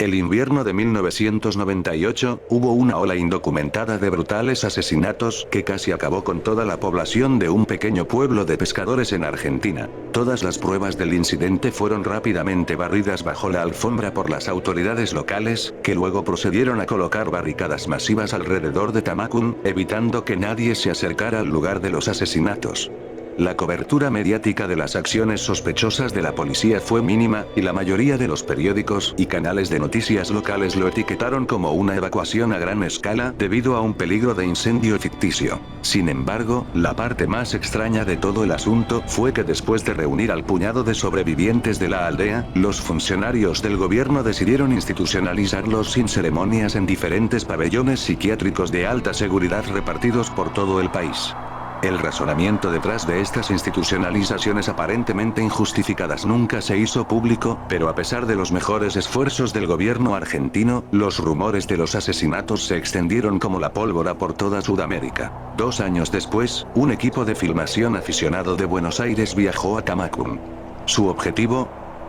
El invierno de 1998, hubo una ola indocumentada de brutales asesinatos que casi acabó con toda la población de un pequeño pueblo de pescadores en Argentina. Todas las pruebas del incidente fueron rápidamente barridas bajo la alfombra por las autoridades locales, que luego procedieron a colocar barricadas masivas alrededor de Tamacún, evitando que nadie se acercara al lugar de los asesinatos. La cobertura mediática de las acciones sospechosas de la policía fue mínima, y la mayoría de los periódicos y canales de noticias locales lo etiquetaron como una evacuación a gran escala debido a un peligro de incendio ficticio. Sin embargo, la parte más extraña de todo el asunto fue que después de reunir al puñado de sobrevivientes de la aldea, los funcionarios del gobierno decidieron institucionalizarlos sin ceremonias en diferentes pabellones psiquiátricos de alta seguridad repartidos por todo el país. El razonamiento detrás de estas institucionalizaciones aparentemente injustificadas nunca se hizo público, pero a pesar de los mejores esfuerzos del gobierno argentino, los rumores de los asesinatos se extendieron como la pólvora por toda Sudamérica. 2 años después, un equipo de filmación aficionado de Buenos Aires viajó a Tamacún. Su objetivo: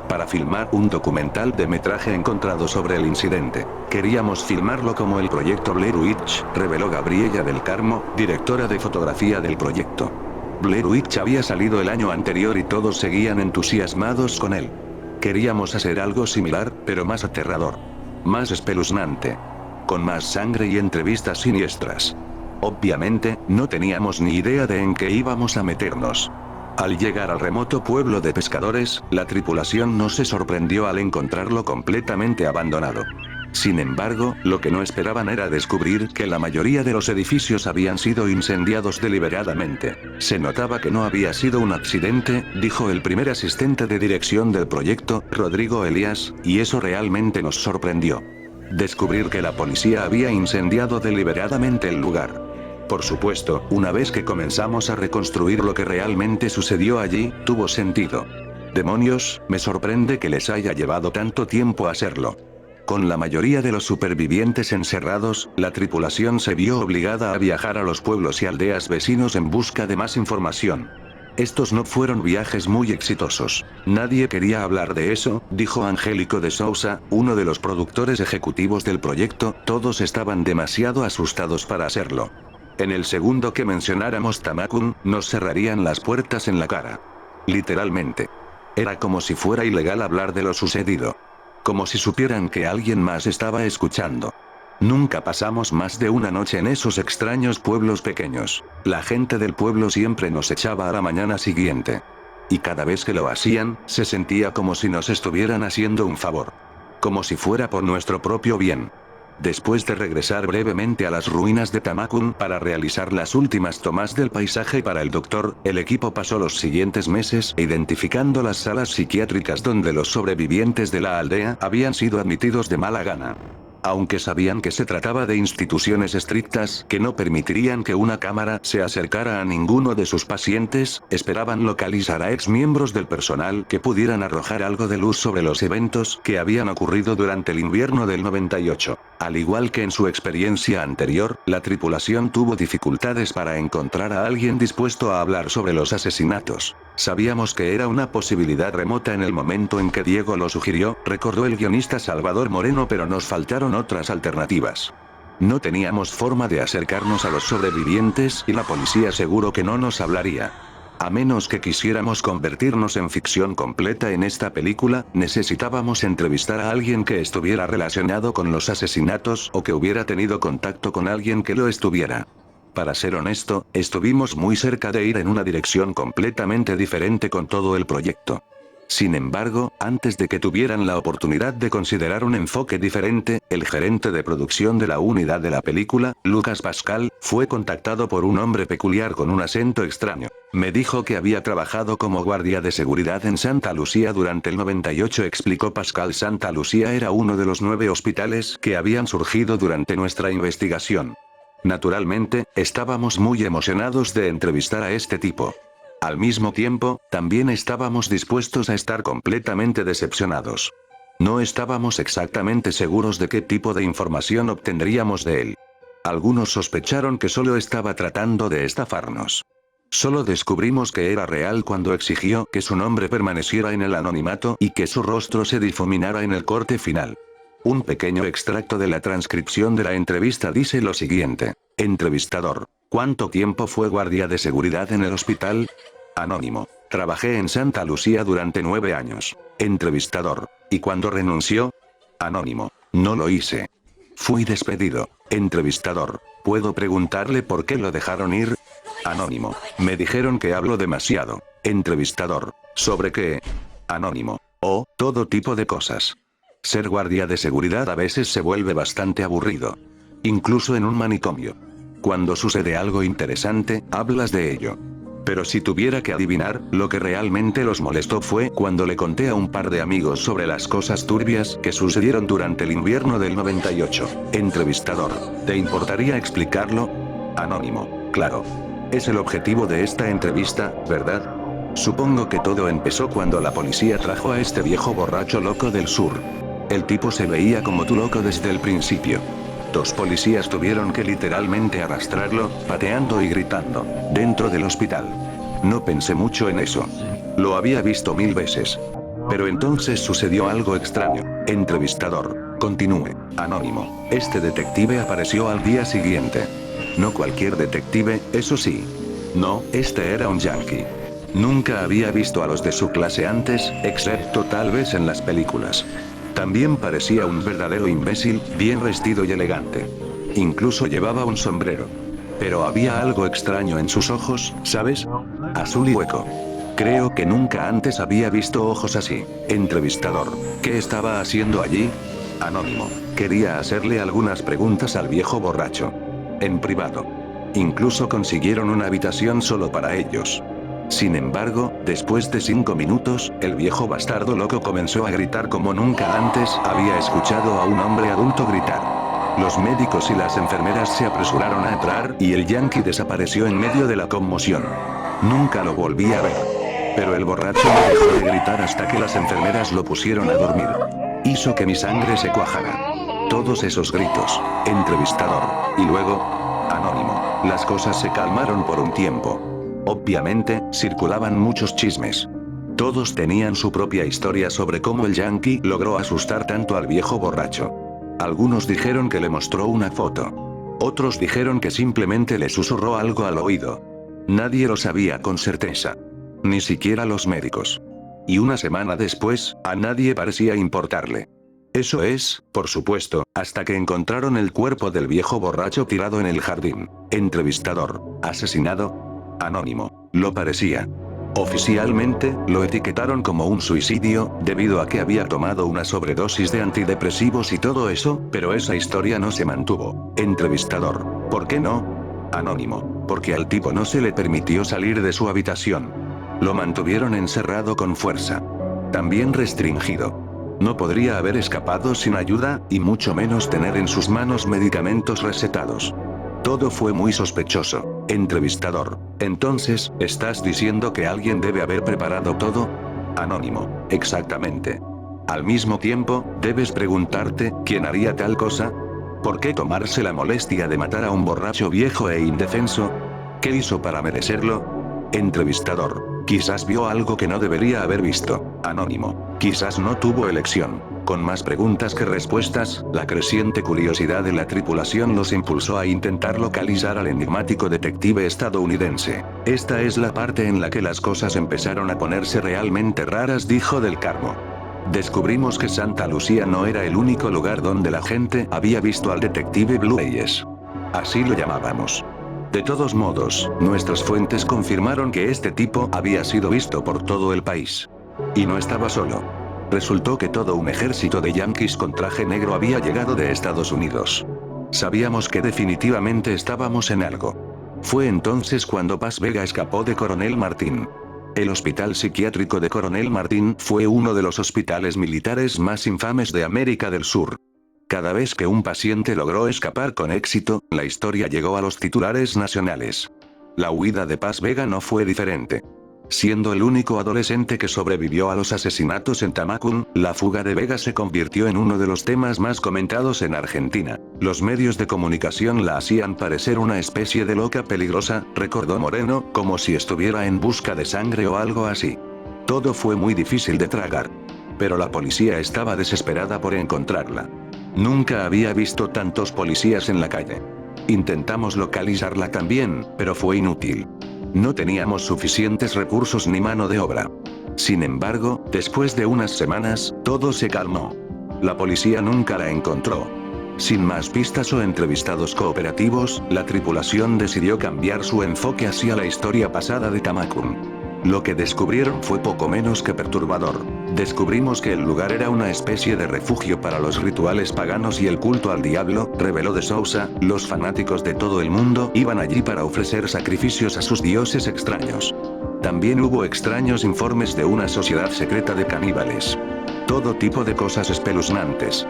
para filmar un documental de metraje encontrado sobre el incidente. Queríamos filmarlo como el proyecto Blair Witch, reveló Gabriela del Carmo, directora de fotografía del proyecto. Blair Witch había salido el año anterior y todos seguían entusiasmados con él. Queríamos hacer algo similar, pero más aterrador. Más espeluznante. Con más sangre y entrevistas siniestras. Obviamente, no teníamos ni idea de en qué íbamos a meternos. Al llegar al remoto pueblo de pescadores, la tripulación no se sorprendió al encontrarlo completamente abandonado. Sin embargo, lo que no esperaban era descubrir que la mayoría de los edificios habían sido incendiados deliberadamente. Se notaba que no había sido un accidente, dijo el primer asistente de dirección del proyecto, Rodrigo Elías, y eso realmente nos sorprendió. Descubrir que la policía había incendiado deliberadamente el lugar. Por supuesto, una vez que comenzamos a reconstruir lo que realmente sucedió allí, tuvo sentido. Demonios, me sorprende que les haya llevado tanto tiempo hacerlo. Con la mayoría de los supervivientes encerrados, la tripulación se vio obligada a viajar a los pueblos y aldeas vecinos en busca de más información. Estos no fueron viajes muy exitosos. Nadie quería hablar de eso, dijo Angélico de Sousa, uno de los productores ejecutivos del proyecto, todos estaban demasiado asustados para hacerlo. En el segundo que mencionáramos Tamacún, nos cerrarían las puertas en la cara. Literalmente. Era como si fuera ilegal hablar de lo sucedido. Como si supieran que alguien más estaba escuchando. Nunca pasamos más de una noche en esos extraños pueblos pequeños. La gente del pueblo siempre nos echaba a la mañana siguiente. Y cada vez que lo hacían, se sentía como si nos estuvieran haciendo un favor. Como si fuera por nuestro propio bien. Después de regresar brevemente a las ruinas de Tamacún para realizar las últimas tomas del paisaje para el doctor, el equipo pasó los siguientes meses identificando las salas psiquiátricas donde los sobrevivientes de la aldea habían sido admitidos de mala gana. Aunque sabían que se trataba de instituciones estrictas que no permitirían que una cámara se acercara a ninguno de sus pacientes, esperaban localizar a exmiembros del personal que pudieran arrojar algo de luz sobre los eventos que habían ocurrido durante el invierno del 98. Al igual que en su experiencia anterior, la tripulación tuvo dificultades para encontrar a alguien dispuesto a hablar sobre los asesinatos. Sabíamos que era una posibilidad remota en el momento en que Diego lo sugirió, recordó el guionista Salvador Moreno, pero nos faltaron otras alternativas. No teníamos forma de acercarnos a los sobrevivientes y la policía seguro que no nos hablaría. A menos que quisiéramos convertirnos en ficción completa en esta película, necesitábamos entrevistar a alguien que estuviera relacionado con los asesinatos o que hubiera tenido contacto con alguien que lo estuviera. Para ser honesto, estuvimos muy cerca de ir en una dirección completamente diferente con todo el proyecto. Sin embargo, antes de que tuvieran la oportunidad de considerar un enfoque diferente, el gerente de producción de la unidad de la película, Lucas Pascal, fue contactado por un hombre peculiar con un acento extraño. Me dijo que había trabajado como guardia de seguridad en Santa Lucía durante el 98, explicó Pascal. Santa Lucía era uno de los 9 hospitales que habían surgido durante nuestra investigación. Naturalmente, estábamos muy emocionados de entrevistar a este tipo. Al mismo tiempo, también estábamos dispuestos a estar completamente decepcionados. No estábamos exactamente seguros de qué tipo de información obtendríamos de él. Algunos sospecharon que solo estaba tratando de estafarnos. Solo descubrimos que era real cuando exigió que su nombre permaneciera en el anonimato y que su rostro se difuminara en el corte final. Un pequeño extracto de la transcripción de la entrevista dice lo siguiente. Entrevistador. ¿Cuánto tiempo fue guardia de seguridad en el hospital? Anónimo. Trabajé en Santa Lucía durante 9 años. Entrevistador. ¿Y cuándo renunció? Anónimo. No lo hice. Fui despedido. Entrevistador. ¿Puedo preguntarle por qué lo dejaron ir? Anónimo. Me dijeron que hablo demasiado. Entrevistador. ¿Sobre qué? Anónimo. Oh, todo tipo de cosas. Ser guardia de seguridad a veces se vuelve bastante aburrido. Incluso en un manicomio. Cuando sucede algo interesante, hablas de ello. Pero si tuviera que adivinar, lo que realmente los molestó fue cuando le conté a un par de amigos sobre las cosas turbias que sucedieron durante el invierno del 98. Entrevistador. ¿Te importaría explicarlo? Anónimo. Claro. Es el objetivo de esta entrevista, ¿verdad? Supongo que todo empezó cuando la policía trajo a este viejo borracho loco del sur. El tipo se veía como tu loco desde el principio. 2 policías tuvieron que literalmente arrastrarlo, pateando y gritando, dentro del hospital. No pensé mucho en eso. Lo había visto 1000 veces. Pero entonces sucedió algo extraño. Entrevistador. Continúe. Anónimo. Este detective apareció al día siguiente. No cualquier detective, eso sí. No, este era un yankee. Nunca había visto a los de su clase antes, excepto tal vez en las películas. También parecía un verdadero imbécil, bien vestido y elegante. Incluso llevaba un sombrero. Pero había algo extraño en sus ojos, ¿sabes? Azul y hueco. Creo que nunca antes había visto ojos así. Entrevistador. ¿Qué estaba haciendo allí? Anónimo. Quería hacerle algunas preguntas al viejo borracho. En privado. Incluso consiguieron una habitación solo para ellos. Sin embargo, después de 5 minutos, el viejo bastardo loco comenzó a gritar como nunca antes había escuchado a un hombre adulto gritar. Los médicos y las enfermeras se apresuraron a entrar y el yankee desapareció en medio de la conmoción. Nunca lo volví a ver. Pero el borracho no dejó de gritar hasta que las enfermeras lo pusieron a dormir. Hizo que mi sangre se cuajara. Todos esos gritos. Entrevistador. Y luego... Anónimo. Las cosas se calmaron por un tiempo. Obviamente, circulaban muchos chismes. Todos tenían su propia historia sobre cómo el yankee logró asustar tanto al viejo borracho. Algunos dijeron que le mostró una foto. Otros dijeron que simplemente le susurró algo al oído. Nadie lo sabía con certeza. Ni siquiera los médicos. Y una semana después, a nadie parecía importarle. Eso es, por supuesto, hasta que encontraron el cuerpo del viejo borracho tirado en el jardín. Entrevistador. ¿Asesinado? Anónimo. Lo parecía. Oficialmente, lo etiquetaron como un suicidio, debido a que había tomado una sobredosis de antidepresivos y todo eso, pero esa historia no se mantuvo. Entrevistador. ¿Por qué no? Anónimo. Porque al tipo no se le permitió salir de su habitación. Lo mantuvieron encerrado con fuerza. También restringido. No podría haber escapado sin ayuda, y mucho menos tener en sus manos medicamentos recetados. Todo fue muy sospechoso. Entrevistador. Entonces, ¿estás diciendo que alguien debe haber preparado todo? Anónimo. Exactamente. Al mismo tiempo, debes preguntarte, ¿quién haría tal cosa? ¿Por qué tomarse la molestia de matar a un borracho viejo e indefenso? ¿Qué hizo para merecerlo? Entrevistador. Quizás vio algo que no debería haber visto. Anónimo. Quizás no tuvo elección. Con más preguntas que respuestas, la creciente curiosidad de la tripulación los impulsó a intentar localizar al enigmático detective estadounidense. Esta es la parte en la que las cosas empezaron a ponerse realmente raras, dijo Del Carmo. Descubrimos que Santa Lucía no era el único lugar donde la gente había visto al detective Blue Eyes. Así lo llamábamos. De todos modos, nuestras fuentes confirmaron que este tipo había sido visto por todo el país. Y no estaba solo. Resultó que todo un ejército de yanquis con traje negro había llegado de Estados Unidos. Sabíamos que definitivamente estábamos en algo. Fue entonces cuando Paz Vega escapó de Coronel Martín. El hospital psiquiátrico de Coronel Martín fue uno de los hospitales militares más infames de América del Sur. Cada vez que un paciente logró escapar con éxito, la historia llegó a los titulares nacionales. La huida de Paz Vega no fue diferente. Siendo el único adolescente que sobrevivió a los asesinatos en Tamacún, la fuga de Vega se convirtió en uno de los temas más comentados en Argentina. Los medios de comunicación la hacían parecer una especie de loca peligrosa, recordó Moreno, como si estuviera en busca de sangre o algo así. Todo fue muy difícil de tragar. Pero la policía estaba desesperada por encontrarla. Nunca había visto tantos policías en la calle. Intentamos localizarla también, pero fue inútil. No teníamos suficientes recursos ni mano de obra. Sin embargo, después de unas semanas, todo se calmó. La policía nunca la encontró. Sin más pistas o entrevistados cooperativos, la tripulación decidió cambiar su enfoque hacia la historia pasada de Tamakum. Lo que descubrieron fue poco menos que perturbador. Descubrimos que el lugar era una especie de refugio para los rituales paganos y el culto al diablo, reveló de Sousa. Los fanáticos de todo el mundo iban allí para ofrecer sacrificios a sus dioses extraños. También hubo extraños informes de una sociedad secreta de caníbales. Todo tipo de cosas espeluznantes.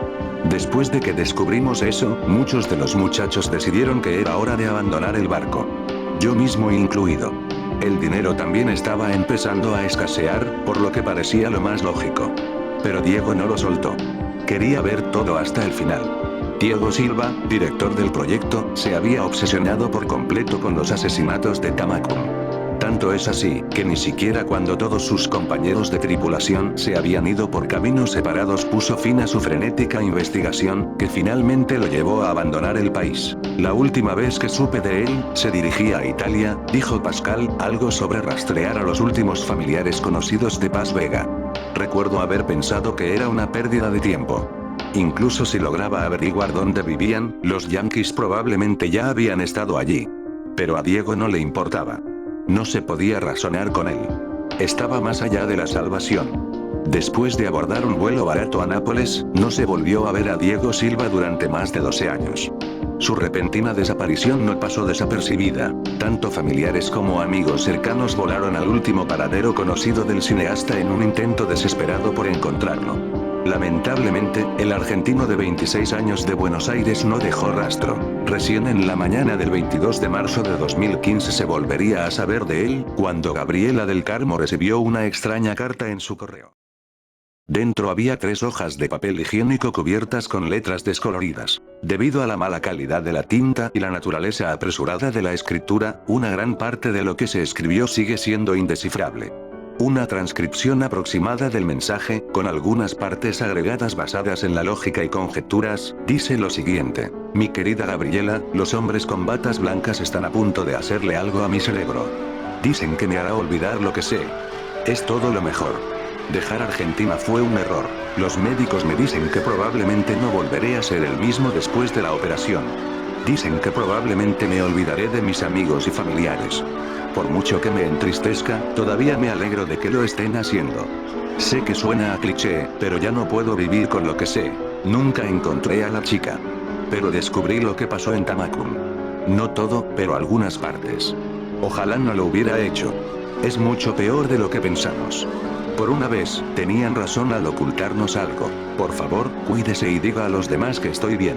Después de que descubrimos eso, muchos de los muchachos decidieron que era hora de abandonar el barco. Yo mismo incluido. El dinero también estaba empezando a escasear, por lo que parecía lo más lógico. Pero Diego no lo soltó. Quería ver todo hasta el final. Diego Silva, director del proyecto, se había obsesionado por completo con los asesinatos de Tamakum. Tanto es así, que ni siquiera cuando todos sus compañeros de tripulación se habían ido por caminos separados puso fin a su frenética investigación, que finalmente lo llevó a abandonar el país. La última vez que supe de él, se dirigía a Italia, dijo Pascal, algo sobre rastrear a los últimos familiares conocidos de Paz Vega. Recuerdo haber pensado que era una pérdida de tiempo. Incluso si lograba averiguar dónde vivían, los yanquis probablemente ya habían estado allí. Pero a Diego no le importaba. No se podía razonar con él. Estaba más allá de la salvación. Después de abordar un vuelo barato a Nápoles, no se volvió a ver a Diego Silva durante más de 12 años. Su repentina desaparición no pasó desapercibida. Tanto familiares como amigos cercanos volaron al último paradero conocido del cineasta en un intento desesperado por encontrarlo. Lamentablemente, el argentino de 26 años de Buenos Aires no dejó rastro. Recién en la mañana del 22 de marzo de 2015 se volvería a saber de él, cuando Gabriela del Carmo recibió una extraña carta en su correo. Dentro había 3 hojas de papel higiénico cubiertas con letras descoloridas. Debido a la mala calidad de la tinta y la naturaleza apresurada de la escritura, una gran parte de lo que se escribió sigue siendo indescifrable. Una transcripción aproximada del mensaje, con algunas partes agregadas basadas en la lógica y conjeturas, dice lo siguiente. Mi querida Gabriela, los hombres con batas blancas están a punto de hacerle algo a mi cerebro. Dicen que me hará olvidar lo que sé. Es todo lo mejor. Dejar Argentina fue un error. Los médicos me dicen que probablemente no volveré a ser el mismo después de la operación. Dicen que probablemente me olvidaré de mis amigos y familiares. Por mucho que me entristezca, todavía me alegro de que lo estén haciendo. Sé que suena a cliché, pero ya no puedo vivir con lo que sé. Nunca encontré a la chica. Pero descubrí lo que pasó en Tamakum. No todo, pero algunas partes. Ojalá no lo hubiera hecho. Es mucho peor de lo que pensamos. Por una vez, tenían razón al ocultarnos algo. Por favor, cuídese y diga a los demás que estoy bien.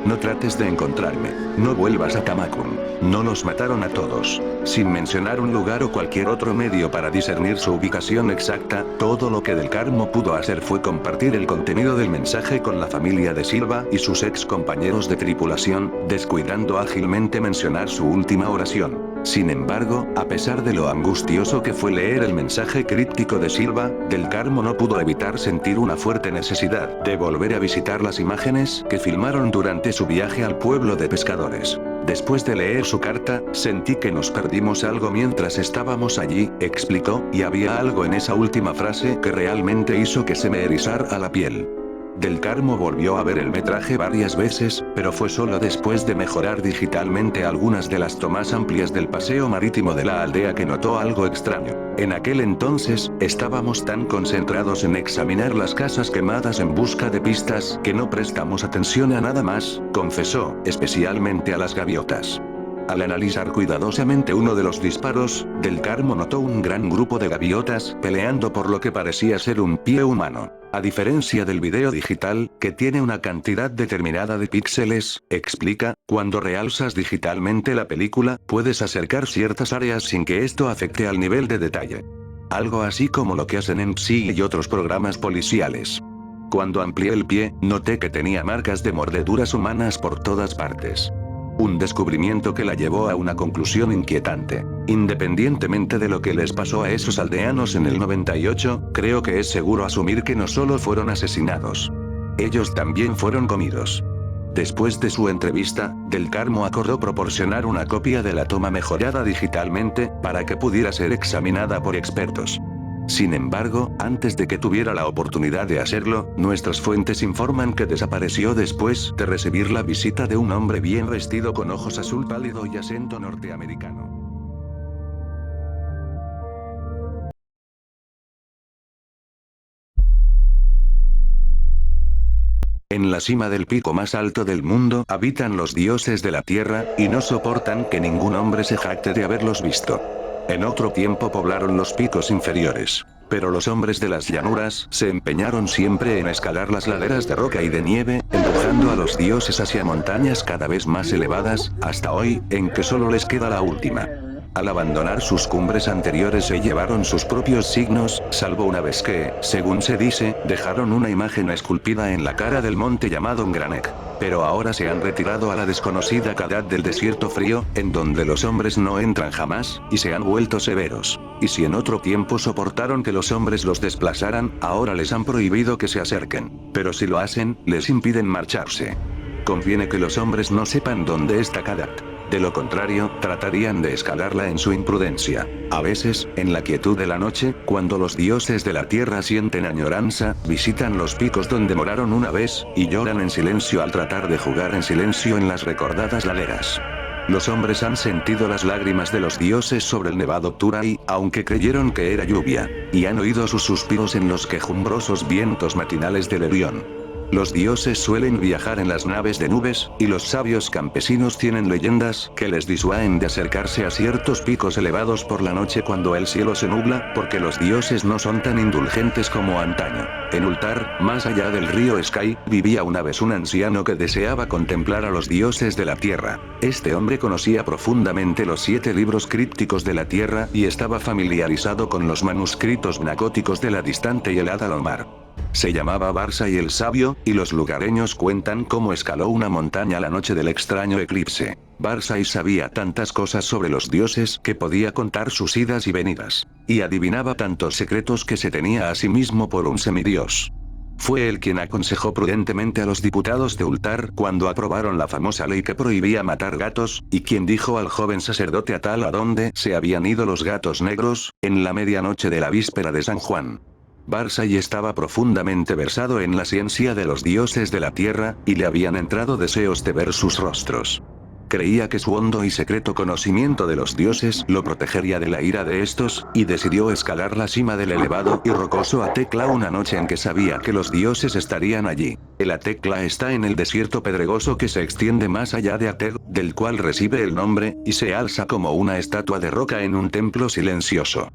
No trates de encontrarme. No vuelvas a Tamakum. No los mataron a todos. Sin mencionar un lugar o cualquier otro medio para discernir su ubicación exacta, todo lo que Del Carmo pudo hacer fue compartir el contenido del mensaje con la familia de Silva y sus ex compañeros de tripulación, descuidando ágilmente mencionar su última oración. Sin embargo, a pesar de lo angustioso que fue leer el mensaje críptico de Silva, Del Carmo no pudo evitar sentir una fuerte necesidad de volver a visitar las imágenes que filmaron durante su viaje al pueblo de pescadores. Después de leer su carta, sentí que nos perdimos algo mientras estábamos allí, explicó, y había algo en esa última frase que realmente hizo que se me erizara la piel. Del Carmo volvió a ver el metraje varias veces, pero fue solo después de mejorar digitalmente algunas de las tomas amplias del paseo marítimo de la aldea que notó algo extraño. En aquel entonces, estábamos tan concentrados en examinar las casas quemadas en busca de pistas que no prestamos atención a nada más, confesó, especialmente a las gaviotas. Al analizar cuidadosamente uno de los disparos, Del Carmo notó un gran grupo de gaviotas peleando por lo que parecía ser un pie humano. A diferencia del video digital, que tiene una cantidad determinada de píxeles, explica, cuando realzas digitalmente la película, puedes acercar ciertas áreas sin que esto afecte al nivel de detalle. Algo así como lo que hacen en MC y otros programas policiales. Cuando amplié el pie, noté que tenía marcas de mordeduras humanas por todas partes. Un descubrimiento que la llevó a una conclusión inquietante. Independientemente de lo que les pasó a esos aldeanos en el 98, creo que es seguro asumir que no solo fueron asesinados. Ellos también fueron comidos. Después de su entrevista, Del Carmo acordó proporcionar una copia de la toma mejorada digitalmente, para que pudiera ser examinada por expertos. Sin embargo, antes de que tuviera la oportunidad de hacerlo, nuestras fuentes informan que desapareció después de recibir la visita de un hombre bien vestido con ojos azul pálido y acento norteamericano. En la cima del pico más alto del mundo habitan los dioses de la tierra, y no soportan que ningún hombre se jacte de haberlos visto. En otro tiempo poblaron los picos inferiores. Pero los hombres de las llanuras se empeñaron siempre en escalar las laderas de roca y de nieve, empujando a los dioses hacia montañas cada vez más elevadas, hasta hoy, en que solo les queda la última. Al abandonar sus cumbres anteriores se llevaron sus propios signos, salvo una vez que, según se dice, dejaron una imagen esculpida en la cara del monte llamado Ngranek. Pero ahora se han retirado a la desconocida Kadat del desierto frío, en donde los hombres no entran jamás, y se han vuelto severos. Y si en otro tiempo soportaron que los hombres los desplazaran, ahora les han prohibido que se acerquen. Pero si lo hacen, les impiden marcharse. Conviene que los hombres no sepan dónde está Kadat. De lo contrario, tratarían de escalarla en su imprudencia. A veces, en la quietud de la noche, cuando los dioses de la tierra sienten añoranza, visitan los picos donde moraron una vez, y lloran en silencio al tratar de jugar en silencio en las recordadas laderas. Los hombres han sentido las lágrimas de los dioses sobre el nevado Turai, aunque creyeron que era lluvia, y han oído sus suspiros en los quejumbrosos vientos matinales del Helión. Los dioses suelen viajar en las naves de nubes, y los sabios campesinos tienen leyendas que les disuaden de acercarse a ciertos picos elevados por la noche cuando el cielo se nubla, porque los dioses no son tan indulgentes como antaño. En Ultar, más allá del río Sky, vivía una vez un anciano que deseaba contemplar a los dioses de la tierra. Este hombre conocía profundamente los 7 libros crípticos de la tierra y estaba familiarizado con los manuscritos gnacóticos de la distante y helada Lomar. Se llamaba Barsai el Sabio, y los lugareños cuentan cómo escaló una montaña la noche del extraño eclipse. Barsai sabía tantas cosas sobre los dioses que podía contar sus idas y venidas. Y adivinaba tantos secretos que se tenía a sí mismo por un semidios. Fue él quien aconsejó prudentemente a los diputados de Ultar cuando aprobaron la famosa ley que prohibía matar gatos, y quien dijo al joven sacerdote a tal a dónde se habían ido los gatos negros, en la medianoche de la víspera de San Juan. Barsai estaba profundamente versado en la ciencia de los dioses de la tierra, y le habían entrado deseos de ver sus rostros. Creía que su hondo y secreto conocimiento de los dioses lo protegería de la ira de estos, y decidió escalar la cima del elevado y rocoso Atekla una noche en que sabía que los dioses estarían allí. El Atekla está en el desierto pedregoso que se extiende más allá de Ateg, del cual recibe el nombre, y se alza como una estatua de roca en un templo silencioso.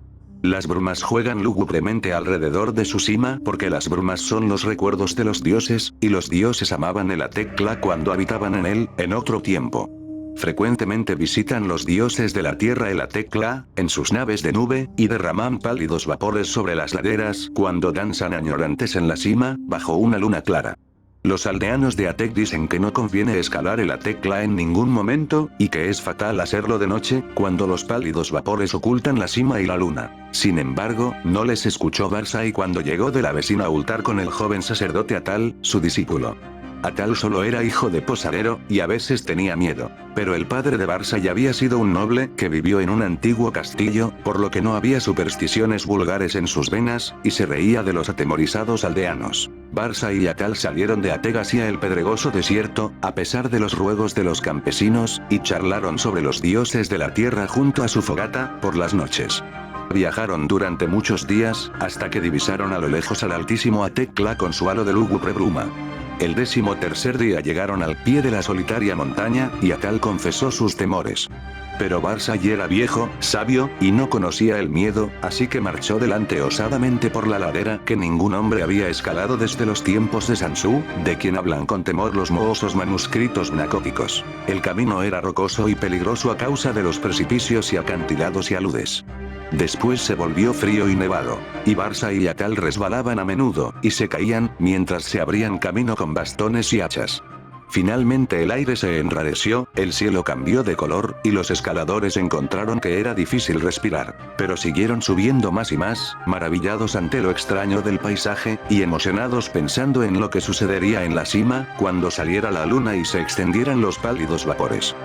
Las brumas juegan lúgubremente alrededor de su cima porque las brumas son los recuerdos de los dioses, y los dioses amaban el Atekla cuando habitaban en él, en otro tiempo. Frecuentemente visitan los dioses de la tierra el Atekla, en sus naves de nube, y derraman pálidos vapores sobre las laderas cuando danzan añorantes en la cima, bajo una luna clara. Los aldeanos de Atek dicen que no conviene escalar el Atekla en ningún momento, y que es fatal hacerlo de noche, cuando los pálidos vapores ocultan la cima y la luna. Sin embargo, no les escuchó Barsai cuando llegó de la vecina Ultar con el joven sacerdote Atal, su discípulo. Atal solo era hijo de posadero, y a veces tenía miedo. Pero el padre de Barsai había sido un noble que vivió en un antiguo castillo, por lo que no había supersticiones vulgares en sus venas, y se reía de los atemorizados aldeanos. Barsai y Atal salieron de Ateg hacia el pedregoso desierto, a pesar de los ruegos de los campesinos, y charlaron sobre los dioses de la tierra junto a su fogata, por las noches. Viajaron durante muchos días, hasta que divisaron a lo lejos al altísimo Atekla con su halo de lúgubre bruma. El 13º día llegaron al pie de la solitaria montaña, y Atal confesó sus temores. Pero Barsai era viejo, sabio, y no conocía el miedo, así que marchó delante osadamente por la ladera que ningún hombre había escalado desde los tiempos de Sansu, de quien hablan con temor los mohosos manuscritos gnacóticos. El camino era rocoso y peligroso a causa de los precipicios y acantilados y aludes. Después se volvió frío y nevado, y Barsai y Atal resbalaban a menudo, y se caían, mientras se abrían camino con bastones y hachas. Finalmente el aire se enrareció, el cielo cambió de color, y los escaladores encontraron que era difícil respirar. Pero siguieron subiendo más y más, maravillados ante lo extraño del paisaje, y emocionados pensando en lo que sucedería en la cima, cuando saliera la luna y se extendieran los pálidos vapores.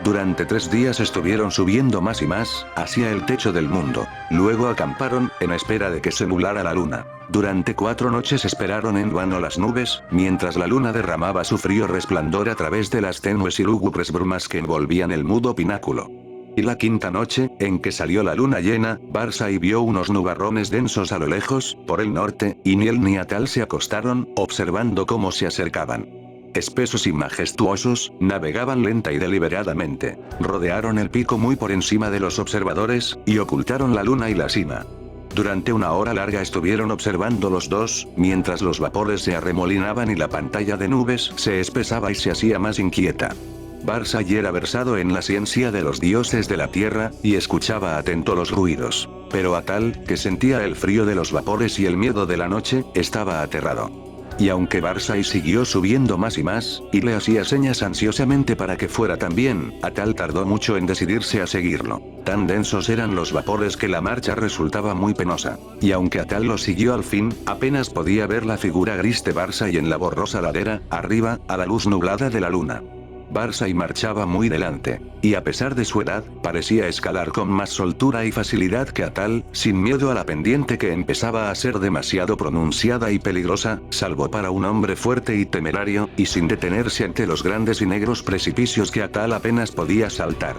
Durante 3 días estuvieron subiendo más y más, hacia el techo del mundo. Luego acamparon, en espera de que se nublara la luna. Durante 4 noches esperaron en vano las nubes, mientras la luna derramaba su frío resplandor a través de las tenues y lúgubres brumas que envolvían el mudo pináculo. Y la 5ª noche, en que salió la luna llena, Barsai vio unos nubarrones densos a lo lejos, por el norte, y ni él ni Atal se acostaron, observando cómo se acercaban. Espesos y majestuosos, navegaban lenta y deliberadamente. Rodearon el pico muy por encima de los observadores, y ocultaron la luna y la cima. Durante una hora larga estuvieron observando los dos, mientras los vapores se arremolinaban y la pantalla de nubes se espesaba y se hacía más inquieta. Barsai era versado en la ciencia de los dioses de la tierra, y escuchaba atento los ruidos. Pero Atal, que sentía el frío de los vapores y el miedo de la noche, estaba aterrado. Y aunque Barsai siguió subiendo más y más, y le hacía señas ansiosamente para que fuera también, Atal tardó mucho en decidirse a seguirlo. Tan densos eran los vapores que la marcha resultaba muy penosa. Y aunque Atal lo siguió al fin, apenas podía ver la figura gris de Barsai en la borrosa ladera, arriba, a la luz nublada de la luna. Barsai marchaba muy delante, y a pesar de su edad, parecía escalar con más soltura y facilidad que Atal, sin miedo a la pendiente que empezaba a ser demasiado pronunciada y peligrosa, salvo para un hombre fuerte y temerario, y sin detenerse ante los grandes y negros precipicios que Atal apenas podía saltar.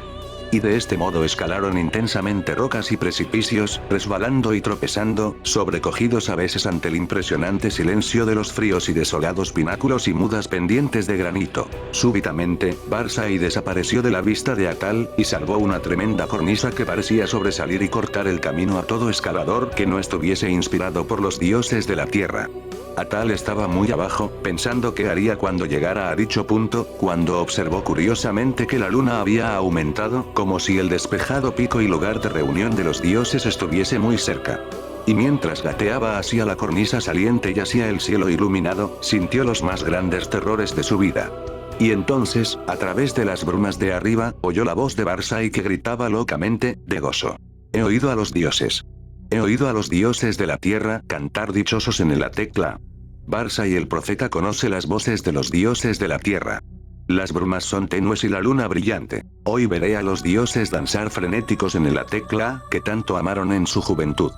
Y de este modo escalaron intensamente rocas y precipicios, resbalando y tropezando, sobrecogidos a veces ante el impresionante silencio de los fríos y desolados pináculos y mudas pendientes de granito. Súbitamente, Barsai desapareció de la vista de Atal, y salvó una tremenda cornisa que parecía sobresalir y cortar el camino a todo escalador que no estuviese inspirado por los dioses de la tierra. Atal estaba muy abajo, pensando qué haría cuando llegara a dicho punto, cuando observó curiosamente que la luna había aumentado, como si el despejado pico y lugar de reunión de los dioses estuviese muy cerca. Y mientras gateaba hacia la cornisa saliente y hacia el cielo iluminado, sintió los más grandes terrores de su vida. Y entonces, a través de las brumas de arriba, oyó la voz de Barsai que gritaba locamente, de gozo. He oído a los dioses. He oído a los dioses de la tierra cantar dichosos en el Atekla. Barsai el profeta conoce las voces de los dioses de la tierra. Las brumas son tenues y la luna brillante. Hoy veré a los dioses danzar frenéticos en el Atekla, que tanto amaron en su juventud.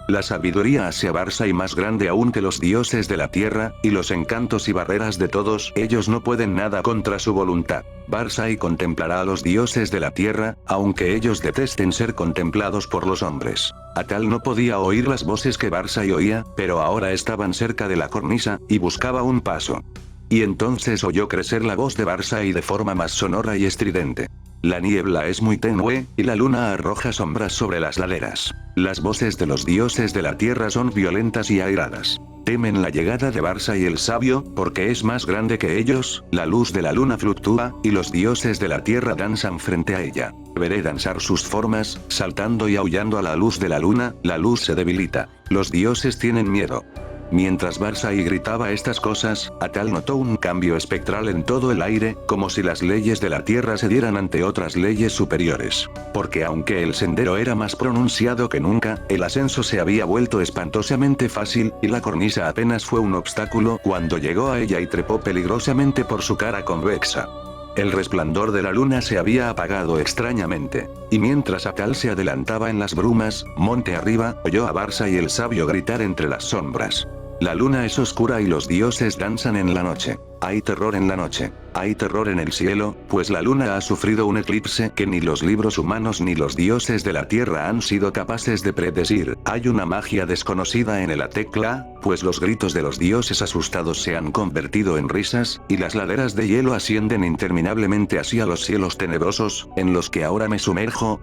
La sabiduría hacia Barsai más grande aún que los dioses de la tierra, y los encantos y barreras de todos ellos no pueden nada contra su voluntad. Barsai contemplará a los dioses de la tierra, aunque ellos detesten ser contemplados por los hombres. Atal no podía oír las voces que Barsai oía, pero ahora estaban cerca de la cornisa, y buscaba un paso. Y entonces oyó crecer la voz de Barsai de forma más sonora y estridente. La niebla es muy tenue, y la luna arroja sombras sobre las laderas. Las voces de los dioses de la tierra son violentas y airadas. Temen la llegada de Barsai el sabio, porque es más grande que ellos, la luz de la luna fluctúa, y los dioses de la tierra danzan frente a ella. Veré danzar sus formas, saltando y aullando a la luz de la luz se debilita. Los dioses tienen miedo. Mientras Barsai gritaba estas cosas, Atal notó un cambio espectral en todo el aire, como si las leyes de la tierra se dieran ante otras leyes superiores. Porque aunque el sendero era más pronunciado que nunca, el ascenso se había vuelto espantosamente fácil, y la cornisa apenas fue un obstáculo cuando llegó a ella y trepó peligrosamente por su cara convexa. El resplandor de la luna se había apagado extrañamente. Y mientras Atal se adelantaba en las brumas, monte arriba, oyó a Barsai el sabio gritar entre las sombras. La luna es oscura y los dioses danzan en la noche. Hay terror en la noche. Hay terror en el cielo, pues la luna ha sufrido un eclipse que ni los libros humanos ni los dioses de la tierra han sido capaces de predecir. Hay una magia desconocida en el Atekla, pues los gritos de los dioses asustados se han convertido en risas, y las laderas de hielo ascienden interminablemente hacia los cielos tenebrosos, en los que ahora me sumerjo.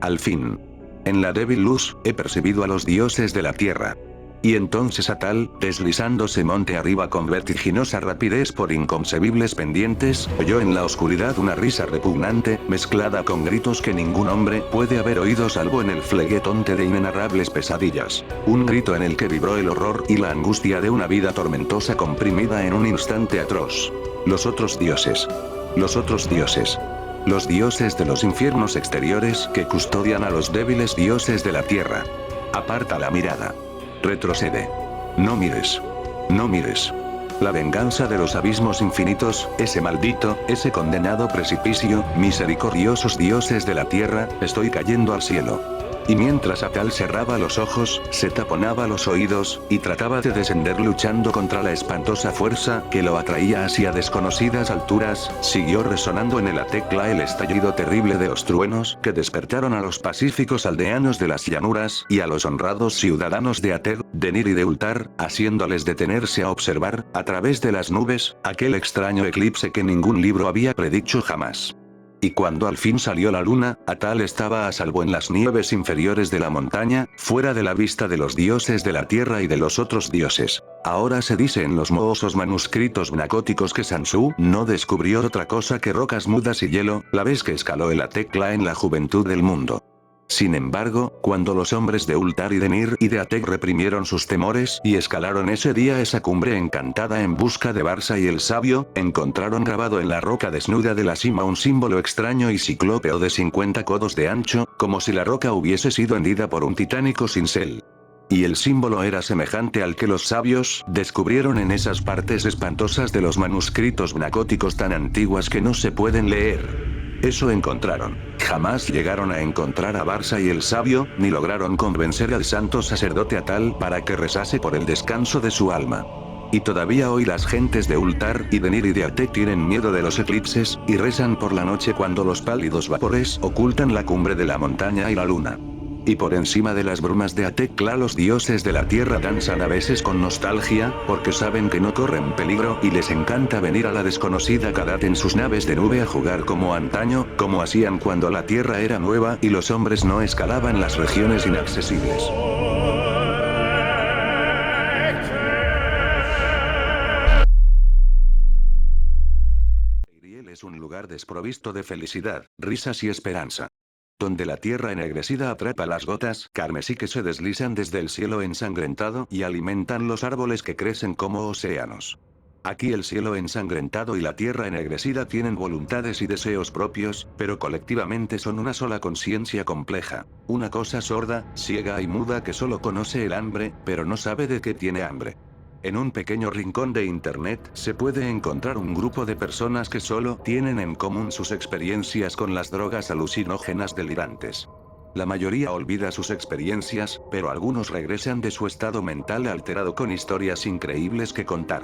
Al fin. En la débil luz, he percibido a los dioses de la tierra. Y entonces Atal, deslizándose monte arriba con vertiginosa rapidez por inconcebibles pendientes, oyó en la oscuridad una risa repugnante, mezclada con gritos que ningún hombre puede haber oído salvo en el fleguetonte de inenarrables pesadillas. Un grito en el que vibró el horror y la angustia de una vida tormentosa comprimida en un instante atroz. Los otros dioses. Los otros dioses. Los dioses de los infiernos exteriores que custodian a los débiles dioses de la tierra. Aparta la mirada. Retrocede. No mires. No mires. La venganza de los abismos infinitos, ese maldito, ese condenado precipicio, misericordiosos dioses de la tierra, estoy cayendo al cielo. Y mientras Atal cerraba los ojos, se taponaba los oídos, y trataba de descender luchando contra la espantosa fuerza que lo atraía hacia desconocidas alturas, siguió resonando en el Atekla el estallido terrible de los truenos que despertaron a los pacíficos aldeanos de las llanuras y a los honrados ciudadanos de Ater, de Nir y de Ultar, haciéndoles detenerse a observar, a través de las nubes, aquel extraño eclipse que ningún libro había predicho jamás. Y cuando al fin salió la luna, Atal estaba a salvo en las nieves inferiores de la montaña, fuera de la vista de los dioses de la tierra y de los otros dioses. Ahora se dice en los mohosos manuscritos gnacóticos que Sansu no descubrió otra cosa que rocas mudas y hielo, la vez que escaló el Atekla en la juventud del mundo. Sin embargo, cuando los hombres de Ultar y de Nir y de Atek reprimieron sus temores y escalaron ese día esa cumbre encantada en busca de Barsa y el sabio, encontraron grabado en la roca desnuda de la cima un símbolo extraño y ciclópeo de 50 codos de ancho, como si la roca hubiese sido hendida por un titánico cincel. Y el símbolo era semejante al que los sabios descubrieron en esas partes espantosas de los manuscritos gnacóticos tan antiguas que no se pueden leer. Eso encontraron. Jamás llegaron a encontrar a Barsa y el sabio, ni lograron convencer al santo sacerdote Atal para que rezase por el descanso de su alma. Y todavía hoy las gentes de Ultar y de Nir y de Atek tienen miedo de los eclipses, y rezan por la noche cuando los pálidos vapores ocultan la cumbre de la montaña y la luna. Y por encima de las brumas de Atekla los dioses de la tierra danzan a veces con nostalgia, porque saben que no corren peligro y les encanta venir a la desconocida Kadat en sus naves de nube a jugar como antaño, como hacían cuando la tierra era nueva y los hombres no escalaban las regiones inaccesibles. Iriel es un lugar desprovisto de felicidad, risas y esperanza. Donde la tierra ennegrecida atrapa las gotas carmesí que se deslizan desde el cielo ensangrentado y alimentan los árboles que crecen como océanos. Aquí el cielo ensangrentado y la tierra ennegrecida tienen voluntades y deseos propios, pero colectivamente son una sola conciencia compleja, una cosa sorda, ciega y muda que solo conoce el hambre, pero no sabe de qué tiene hambre. En un pequeño rincón de internet se puede encontrar un grupo de personas que solo tienen en común sus experiencias con las drogas alucinógenas delirantes. La mayoría olvida sus experiencias, pero algunos regresan de su estado mental alterado con historias increíbles que contar.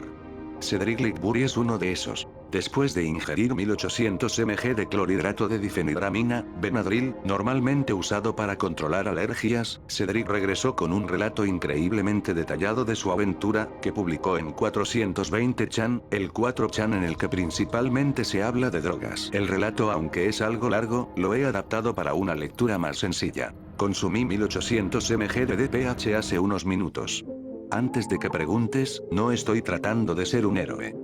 Cedric Ligbury es uno de esos. Después de ingerir 1800 mg de clorhidrato de difenidramina, Benadryl, normalmente usado para controlar alergias, Cedric regresó con un relato increíblemente detallado de su aventura, que publicó en 420chan, el 4chan en el que principalmente se habla de drogas. El relato, aunque es algo largo, lo he adaptado para una lectura más sencilla. Consumí 1800 mg de DPH hace unos minutos. Antes de que preguntes, no estoy tratando de ser un héroe.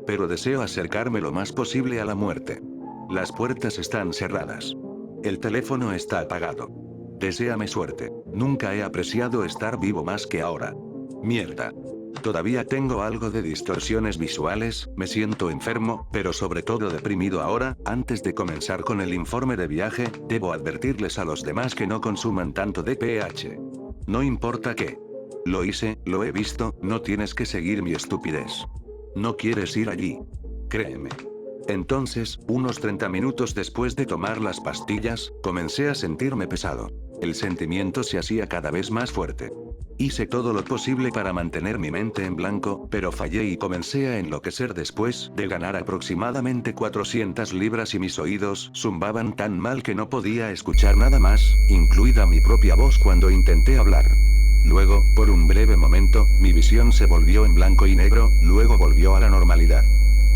Pero deseo acercarme lo más posible a la muerte. Las puertas están cerradas. El teléfono está apagado. Deséame suerte. Nunca he apreciado estar vivo más que ahora. Mierda. Todavía tengo algo de distorsiones visuales, me siento enfermo, pero sobre todo deprimido ahora. Antes de comenzar con el informe de viaje, debo advertirles a los demás que no consuman tanto DPH. No importa qué. Lo hice, lo he visto, no tienes que seguir mi estupidez. No quieres ir allí. Créeme. Entonces, unos 30 minutos después de tomar las pastillas, comencé a sentirme pesado. El sentimiento se hacía cada vez más fuerte. Hice todo lo posible para mantener mi mente en blanco, pero fallé y comencé a enloquecer después de ganar aproximadamente 400 libras y mis oídos zumbaban tan mal que no podía escuchar nada más, incluida mi propia voz cuando intenté hablar. Luego, por un breve momento, mi visión se volvió en blanco y negro, luego volvió a la normalidad.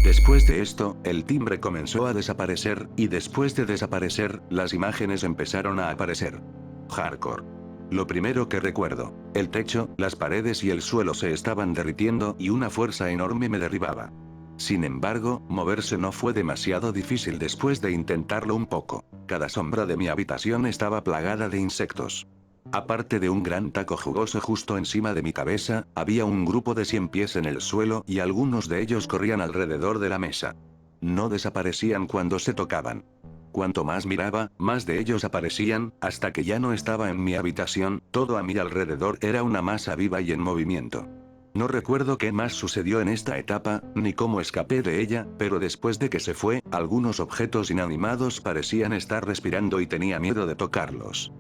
Después de esto, el timbre comenzó a desaparecer, y después de desaparecer, las imágenes empezaron a aparecer. Hardcore. Lo primero que recuerdo, el techo, las paredes y el suelo se estaban derritiendo y una fuerza enorme me derribaba. Sin embargo, moverse no fue demasiado difícil después de intentarlo un poco. Cada sombra de mi habitación estaba plagada de insectos. Aparte de un gran taco jugoso justo encima de mi cabeza, había un grupo de 100 pies en el suelo y algunos de ellos corrían alrededor de la mesa. No desaparecían cuando se tocaban. Cuanto más miraba, más de ellos aparecían, hasta que ya no estaba en mi habitación, todo a mi alrededor era una masa viva y en movimiento. No recuerdo qué más sucedió en esta etapa, ni cómo escapé de ella, pero después de que se fue, algunos objetos inanimados parecían estar respirando y tenía miedo de tocarlos.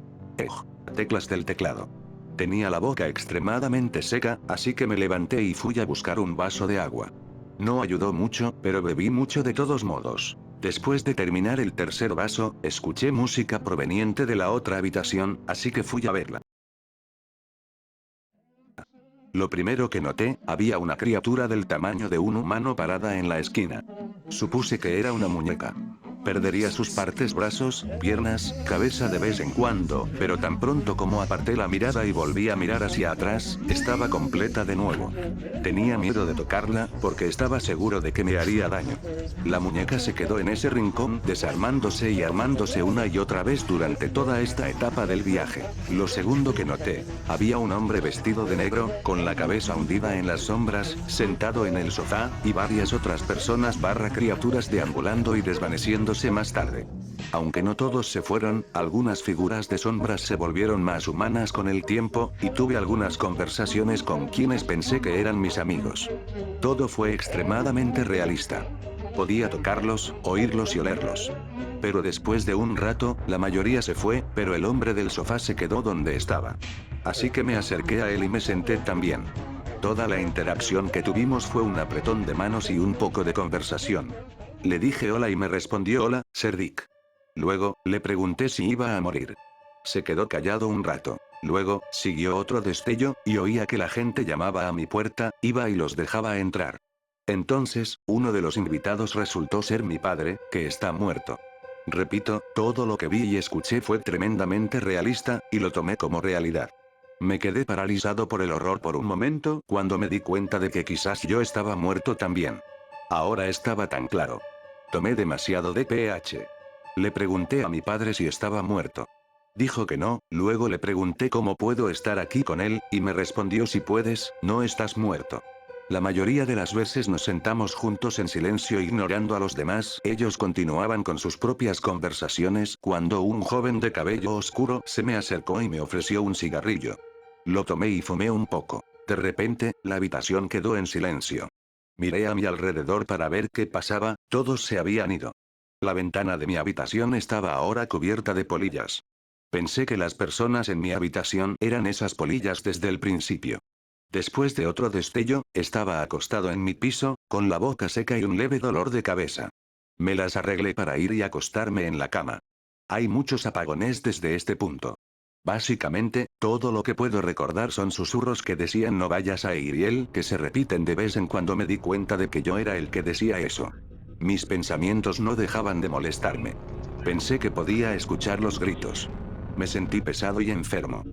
Teclas del teclado. Tenía la boca extremadamente seca, así que me levanté y fui a buscar un vaso de agua. No ayudó mucho, pero bebí mucho de todos modos. Después de terminar el tercer vaso, escuché música proveniente de la otra habitación, así que fui a verla. Lo primero que noté, había una criatura del tamaño de un humano parada en la esquina. Supuse que era una muñeca. Perdería sus partes, brazos, piernas, cabeza de vez en cuando, pero tan pronto como aparté la mirada y volví a mirar hacia atrás, estaba completa de nuevo. Tenía miedo de tocarla, porque estaba seguro de que me haría daño. La muñeca se quedó en ese rincón, desarmándose y armándose una y otra vez durante toda esta etapa del viaje. Lo segundo que noté, había un hombre vestido de negro, con la cabeza hundida en las sombras, sentado en el sofá, y varias otras personas criaturas deambulando y desvaneciéndose más tarde. Aunque no todos se fueron, algunas figuras de sombras se volvieron más humanas con el tiempo, y tuve algunas conversaciones con quienes pensé que eran mis amigos. Todo fue extremadamente realista. Podía tocarlos, oírlos y olerlos. Pero después de un rato, la mayoría se fue, pero el hombre del sofá se quedó donde estaba. Así que me acerqué a él y me senté también. Toda la interacción que tuvimos fue un apretón de manos y un poco de conversación. Le dije hola y me respondió hola, Sir Dick. Luego, le pregunté si iba a morir. Se quedó callado un rato. Luego, siguió otro destello, y oía que la gente llamaba a mi puerta, iba y los dejaba entrar. Entonces, uno de los invitados resultó ser mi padre, que está muerto. Repito, todo lo que vi y escuché fue tremendamente realista, y lo tomé como realidad. Me quedé paralizado por el horror por un momento, cuando me di cuenta de que quizás yo estaba muerto también. Ahora estaba tan claro. Tomé demasiado DPH. Le pregunté a mi padre si estaba muerto. Dijo que no, luego le pregunté cómo puedo estar aquí con él, y me respondió si puedes, no estás muerto. La mayoría de las veces nos sentamos juntos en silencio ignorando a los demás, ellos continuaban con sus propias conversaciones, cuando un joven de cabello oscuro se me acercó y me ofreció un cigarrillo. Lo tomé y fumé un poco. De repente, la habitación quedó en silencio. Miré a mi alrededor para ver qué pasaba, todos se habían ido. La ventana de mi habitación estaba ahora cubierta de polillas. Pensé que las personas en mi habitación eran esas polillas desde el principio. Después de otro destello, estaba acostado en mi piso, con la boca seca y un leve dolor de cabeza. Me las arreglé para ir y acostarme en la cama. Hay muchos apagones desde este punto. Básicamente, todo lo que puedo recordar son susurros que decían no vayas a Iriel, que se repiten de vez en cuando. Me di cuenta de que yo era el que decía eso. Mis pensamientos no dejaban de molestarme. Pensé que podía escuchar los gritos. Me sentí pesado y enfermo.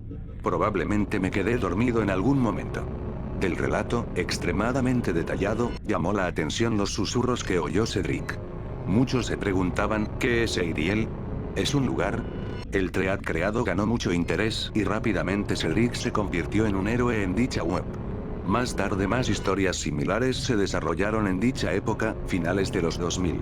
Probablemente me quedé dormido en algún momento. Del relato, extremadamente detallado, llamó la atención los susurros que oyó Cedric. Muchos se preguntaban, ¿qué es Eiriel? ¿Es un lugar? El thread creado ganó mucho interés, y rápidamente Cedric se convirtió en un héroe en dicha web. Más tarde más historias similares se desarrollaron en dicha época, finales de los 2000.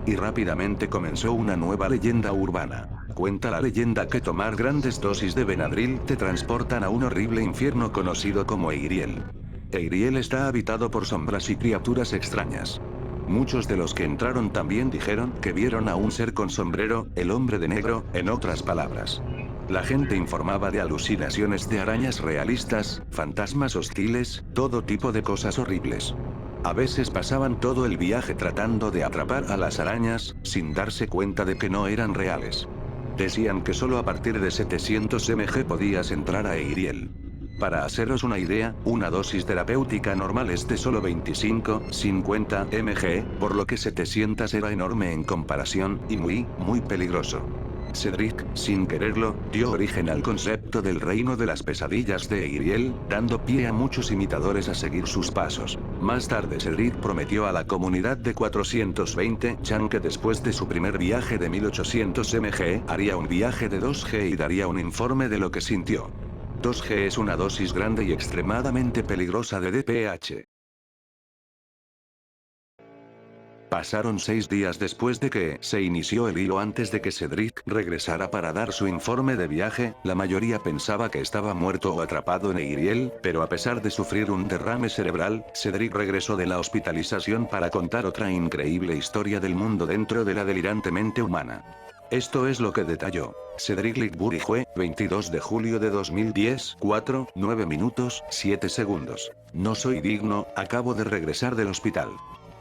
Y rápidamente comenzó una nueva leyenda urbana. Cuenta la leyenda que tomar grandes dosis de Benadryl te transportan a un horrible infierno conocido como Eiriel. Eiriel está habitado por sombras y criaturas extrañas. Muchos de los que entraron también dijeron que vieron a un ser con sombrero, el hombre de negro, en otras palabras. La gente informaba de alucinaciones de arañas realistas, fantasmas hostiles, todo tipo de cosas horribles. A veces pasaban todo el viaje tratando de atrapar a las arañas, sin darse cuenta de que no eran reales. Decían que solo a partir de 700 mg podías entrar a Eiriel. Para haceros una idea, una dosis terapéutica normal es de solo 25-50 mg, por lo que 700 era enorme en comparación, y muy peligroso. Cedric, sin quererlo, dio origen al concepto del reino de las pesadillas de Eiriel, dando pie a muchos imitadores a seguir sus pasos. Más tarde Cedric prometió a la comunidad de 420 Chan que después de su primer viaje de 1800 mg, haría un viaje de 2G y daría un informe de lo que sintió. 2G es una dosis grande y extremadamente peligrosa de DPH. Pasaron 6 días después de que se inició el hilo antes de que Cedric regresara para dar su informe de viaje. La mayoría pensaba que estaba muerto o atrapado en Eiriel, pero a pesar de sufrir un derrame cerebral, Cedric regresó de la hospitalización para contar otra increíble historia del mundo dentro de la delirante mente humana. Esto es lo que detalló. Cedric Ligbury Jue, 22 de julio de 2010, 4:09 minutos, 7 segundos. No soy digno, acabo de regresar del hospital.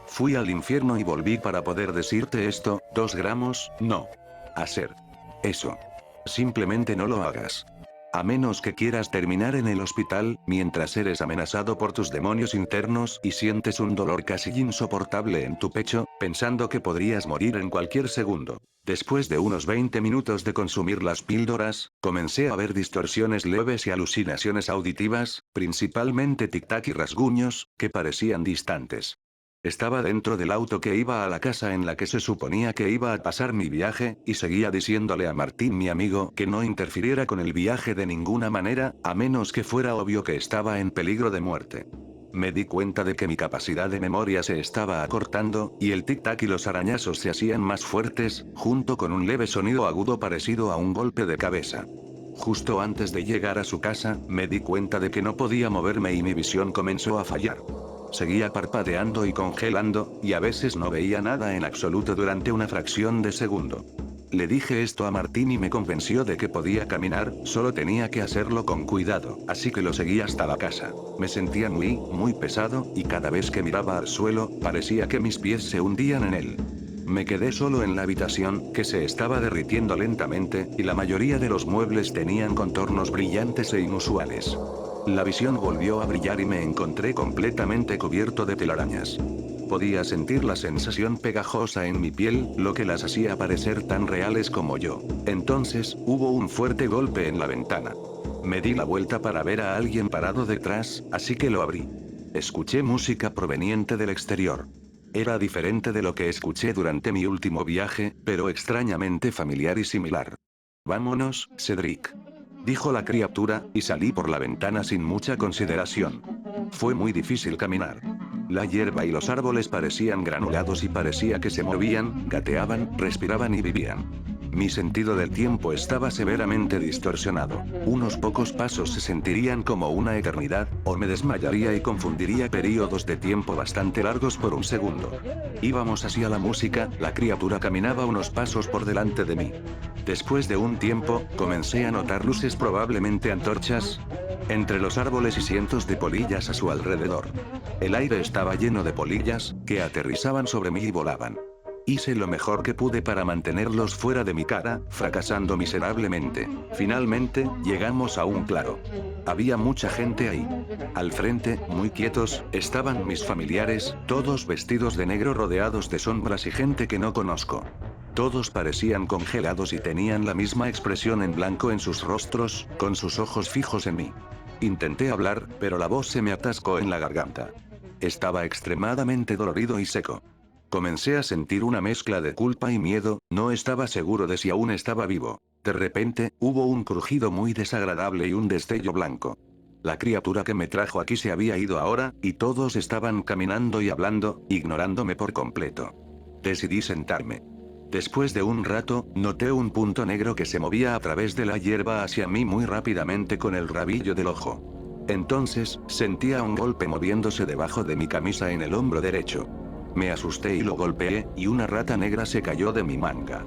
Fui al infierno y volví para poder decirte esto, 2 gramos, no. Hacer eso. Simplemente no lo hagas. A menos que quieras terminar en el hospital, mientras eres amenazado por tus demonios internos y sientes un dolor casi insoportable en tu pecho, pensando que podrías morir en cualquier segundo. Después de unos 20 minutos de consumir las píldoras, comencé a ver distorsiones leves y alucinaciones auditivas, principalmente tic-tac y rasguños, que parecían distantes. Estaba dentro del auto que iba a la casa en la que se suponía que iba a pasar mi viaje, y seguía diciéndole a Martín, mi amigo, que no interfiriera con el viaje de ninguna manera, a menos que fuera obvio que estaba en peligro de muerte. Me di cuenta de que mi capacidad de memoria se estaba acortando, y el tic-tac y los arañazos se hacían más fuertes, junto con un leve sonido agudo parecido a un golpe de cabeza. Justo antes de llegar a su casa, me di cuenta de que no podía moverme y mi visión comenzó a fallar. Seguía parpadeando y congelando, y a veces no veía nada en absoluto durante una fracción de segundo. Le dije esto a Martín y me convenció de que podía caminar, solo tenía que hacerlo con cuidado, así que lo seguí hasta la casa. Me sentía muy pesado, y cada vez que miraba al suelo, parecía que mis pies se hundían en él. Me quedé solo en la habitación, que se estaba derritiendo lentamente, y la mayoría de los muebles tenían contornos brillantes e inusuales. La visión volvió a brillar y me encontré completamente cubierto de telarañas. Podía sentir la sensación pegajosa en mi piel, lo que las hacía parecer tan reales como yo. Entonces, hubo un fuerte golpe en la ventana. Me di la vuelta para ver a alguien parado detrás, así que lo abrí. Escuché música proveniente del exterior. Era diferente de lo que escuché durante mi último viaje, pero extrañamente familiar y similar. Vámonos, Cedric, dijo la criatura, y salí por la ventana sin mucha consideración. Fue muy difícil caminar. La hierba y los árboles parecían granulados y parecía que se movían, gateaban, respiraban y vivían. Mi sentido del tiempo estaba severamente distorsionado. Unos pocos pasos se sentirían como una eternidad, o me desmayaría y confundiría periodos de tiempo bastante largos por un segundo. Íbamos hacia la música, la criatura caminaba unos pasos por delante de mí. Después de un tiempo, comencé a notar luces, probablemente antorchas, entre los árboles y cientos de polillas a su alrededor. El aire estaba lleno de polillas, que aterrizaban sobre mí y volaban. Hice lo mejor que pude para mantenerlos fuera de mi cara, fracasando miserablemente. Finalmente, llegamos a un claro. Había mucha gente ahí. Al frente, muy quietos, estaban mis familiares, todos vestidos de negro rodeados de sombras y gente que no conozco. Todos parecían congelados y tenían la misma expresión en blanco en sus rostros, con sus ojos fijos en mí. Intenté hablar, pero la voz se me atascó en la garganta. Estaba extremadamente dolorido y seco. Comencé a sentir una mezcla de culpa y miedo, no estaba seguro de si aún estaba vivo. De repente, hubo un crujido muy desagradable y un destello blanco. La criatura que me trajo aquí se había ido ahora, y todos estaban caminando y hablando, ignorándome por completo. Decidí sentarme. Después de un rato, noté un punto negro que se movía a través de la hierba hacia mí muy rápidamente con el rabillo del ojo. Entonces, sentía un golpe moviéndose debajo de mi camisa en el hombro derecho. Me asusté y lo golpeé, y una rata negra se cayó de mi manga.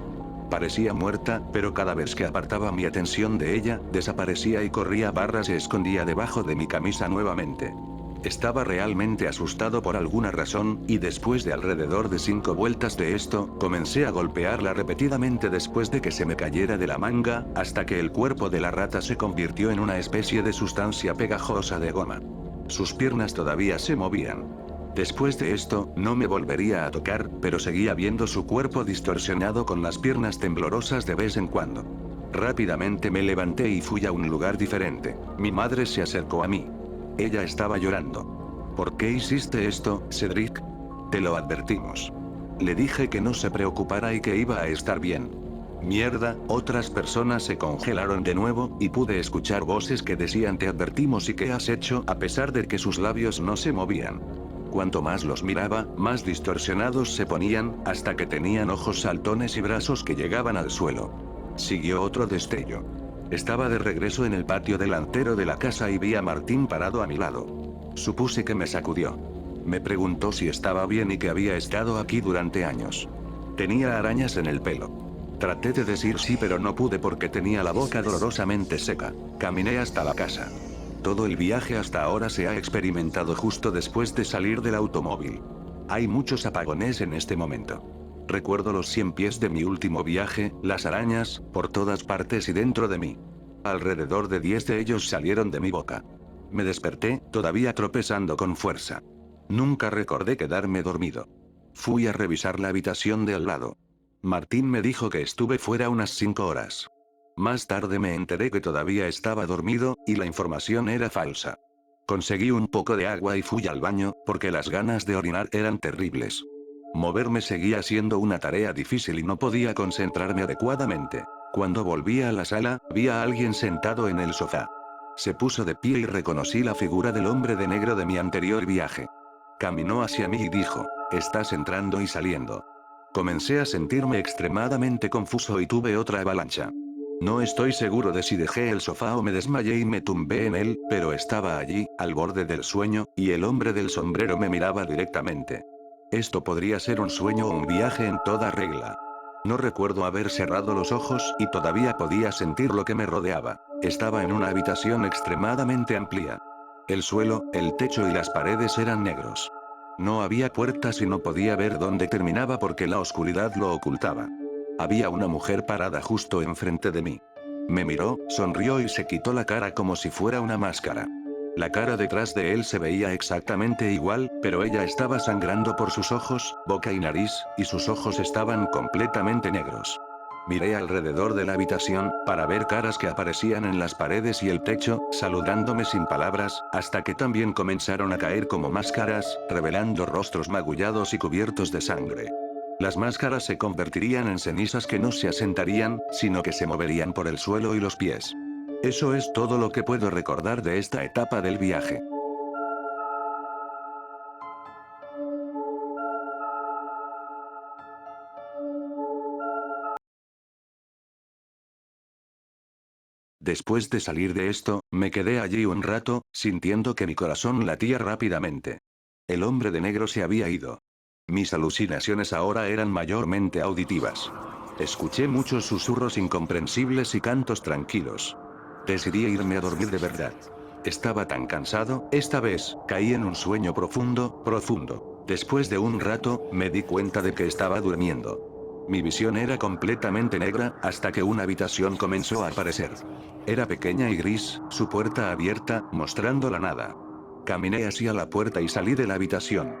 Parecía muerta, pero cada vez que apartaba mi atención de ella, desaparecía y corría barras se escondía debajo de mi camisa nuevamente. Estaba realmente asustado por alguna razón, y después de alrededor de 5 vueltas de esto, comencé a golpearla repetidamente después de que se me cayera de la manga, hasta que el cuerpo de la rata se convirtió en una especie de sustancia pegajosa de goma. Sus piernas todavía se movían. Después de esto, no me volvería a tocar, pero seguía viendo su cuerpo distorsionado con las piernas temblorosas de vez en cuando. Rápidamente me levanté y fui a un lugar diferente. Mi madre se acercó a mí. Ella estaba llorando. ¿Por qué hiciste esto, Cedric? Te lo advertimos. Le dije que no se preocupara y que iba a estar bien. Mierda, otras personas se congelaron de nuevo, y pude escuchar voces que decían te advertimos y qué has hecho a pesar de que sus labios no se movían. Cuanto más los miraba, más distorsionados se ponían, hasta que tenían ojos saltones y brazos que llegaban al suelo. Siguió otro destello. Estaba de regreso en el patio delantero de la casa y vi a Martín parado a mi lado. Supuse que me sacudió. Me preguntó si estaba bien y que había estado aquí durante años. Tenía arañas en el pelo. Traté de decir sí, pero no pude porque tenía la boca dolorosamente seca. Caminé hasta la casa. Todo el viaje hasta ahora se ha experimentado justo después de salir del automóvil. Hay muchos apagones en este momento. Recuerdo los 100 pies de mi último viaje, las arañas, por todas partes y dentro de mí. Alrededor de 10 de ellos salieron de mi boca. Me desperté, todavía tropezando con fuerza. Nunca recordé quedarme dormido. Fui a revisar la habitación de al lado. Martín me dijo que estuve fuera unas 5 horas. Más tarde me enteré que todavía estaba dormido, y la información era falsa. Conseguí un poco de agua y fui al baño, porque las ganas de orinar eran terribles. Moverme seguía siendo una tarea difícil y no podía concentrarme adecuadamente. Cuando volví a la sala, vi a alguien sentado en el sofá. Se puso de pie y reconocí la figura del hombre de negro de mi anterior viaje. Caminó hacia mí y dijo, estás entrando y saliendo. Comencé a sentirme extremadamente confuso y tuve otra avalancha. No estoy seguro de si dejé el sofá o me desmayé y me tumbé en él, pero estaba allí, al borde del sueño, y el hombre del sombrero me miraba directamente. Esto podría ser un sueño o un viaje en toda regla. No recuerdo haber cerrado los ojos y todavía podía sentir lo que me rodeaba. Estaba en una habitación extremadamente amplia. El suelo, el techo y las paredes eran negros. No había puertas y no podía ver dónde terminaba porque la oscuridad lo ocultaba. Había una mujer parada justo enfrente de mí. Me miró, sonrió y se quitó la cara como si fuera una máscara. La cara detrás de él se veía exactamente igual, pero ella estaba sangrando por sus ojos, boca y nariz, y sus ojos estaban completamente negros. Miré alrededor de la habitación, para ver caras que aparecían en las paredes y el techo, saludándome sin palabras, hasta que también comenzaron a caer como máscaras, revelando rostros magullados y cubiertos de sangre. Las máscaras se convertirían en cenizas que no se asentarían, sino que se moverían por el suelo y los pies. Eso es todo lo que puedo recordar de esta etapa del viaje. Después de salir de esto, me quedé allí un rato, sintiendo que mi corazón latía rápidamente. El hombre de negro se había ido. Mis alucinaciones ahora eran mayormente auditivas. Escuché muchos susurros incomprensibles y cantos tranquilos. Decidí irme a dormir de verdad. Estaba tan cansado, esta vez, caí en un sueño profundo, profundo. Después de un rato, me di cuenta de que estaba durmiendo. Mi visión era completamente negra, hasta que una habitación comenzó a aparecer. Era pequeña y gris, su puerta abierta, mostrando la nada. Caminé hacia la puerta y salí de la habitación.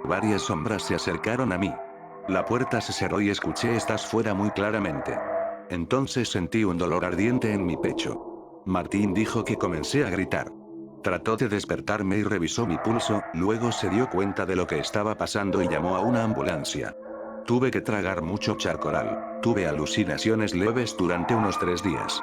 Varias sombras se acercaron a mí. La puerta se cerró y escuché "estás fuera" muy claramente. Entonces sentí un dolor ardiente en mi pecho. Martín dijo que comencé a gritar. Trató de despertarme y revisó mi pulso, luego se dio cuenta de lo que estaba pasando y llamó a una ambulancia. Tuve que tragar mucho charcoal. Tuve alucinaciones leves durante unos 3 días.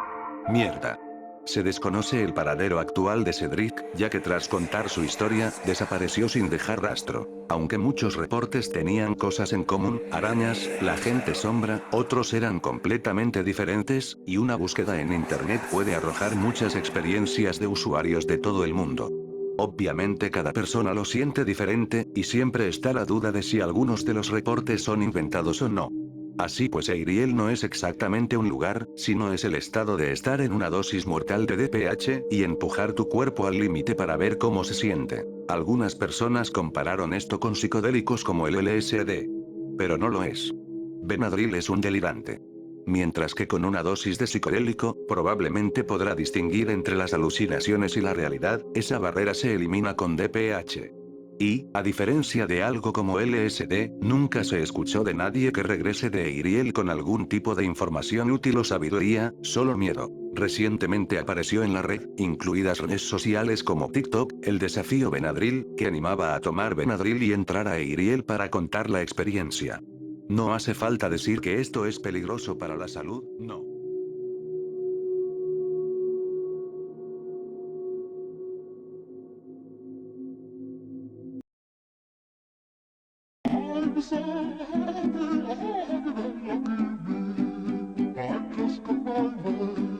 Mierda. Se desconoce el paradero actual de Cedric, ya que tras contar su historia, desapareció sin dejar rastro. Aunque muchos reportes tenían cosas en común, arañas, la gente sombra, otros eran completamente diferentes, y una búsqueda en internet puede arrojar muchas experiencias de usuarios de todo el mundo. Obviamente cada persona lo siente diferente, y siempre está la duda de si algunos de los reportes son inventados o no. Así pues Eiriel no es exactamente un lugar, sino es el estado de estar en una dosis mortal de DPH, y empujar tu cuerpo al límite para ver cómo se siente. Algunas personas compararon esto con psicodélicos como el LSD. Pero no lo es. Benadryl es un delirante. Mientras que con una dosis de psicodélico, probablemente podrá distinguir entre las alucinaciones y la realidad, esa barrera se elimina con DPH. Y, a diferencia de algo como LSD, nunca se escuchó de nadie que regrese de Eiriel con algún tipo de información útil o sabiduría, solo miedo. Recientemente apareció en la red, incluidas redes sociales como TikTok, el desafío Benadryl, que animaba a tomar Benadryl y entrar a Eiriel para contar la experiencia. No hace falta decir que esto es peligroso para la salud, no. I'm so happy, I just got my way.